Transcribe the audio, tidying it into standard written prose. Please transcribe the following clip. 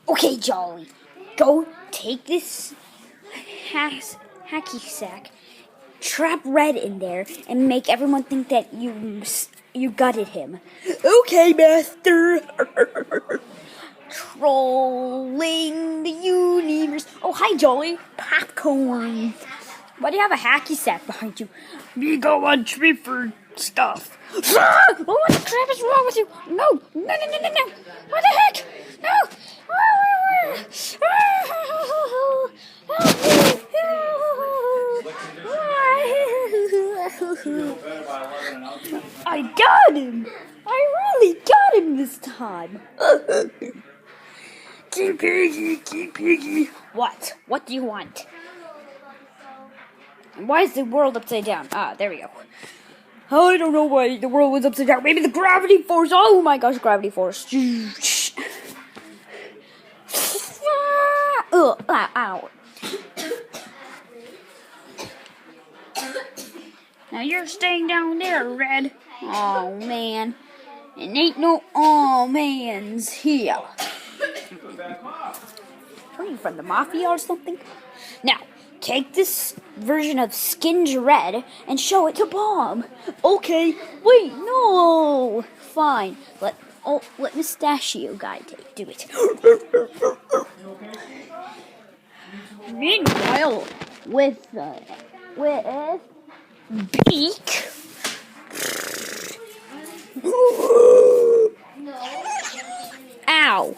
Okay, Jolly, go take this hacky sack, trap Red in there, and make everyone think that you gutted him. Okay, Master. Trolling the universe. Oh, hi, Jolly. Popcorn. Why do you have a hacky sack behind you? Me go on trip for stuff. What the crap is wrong with you? No. What the heck? No. I got him. I really got him this time. Keep piggy. What? What do you want? Why is the world upside down? Ah, there we go. Oh, I don't know why the world was upside down. Maybe the gravity force. Oh my gosh, gravity force. Ow. Now you're staying down there, Red. Oh man. It ain't no mans here. Are you from the mafia or something? Now, take this version of Skinned Red and show it to Bob. Okay, wait, no. Fine, let Mustachio Guy do it. Meanwhile, with Beak. Ow.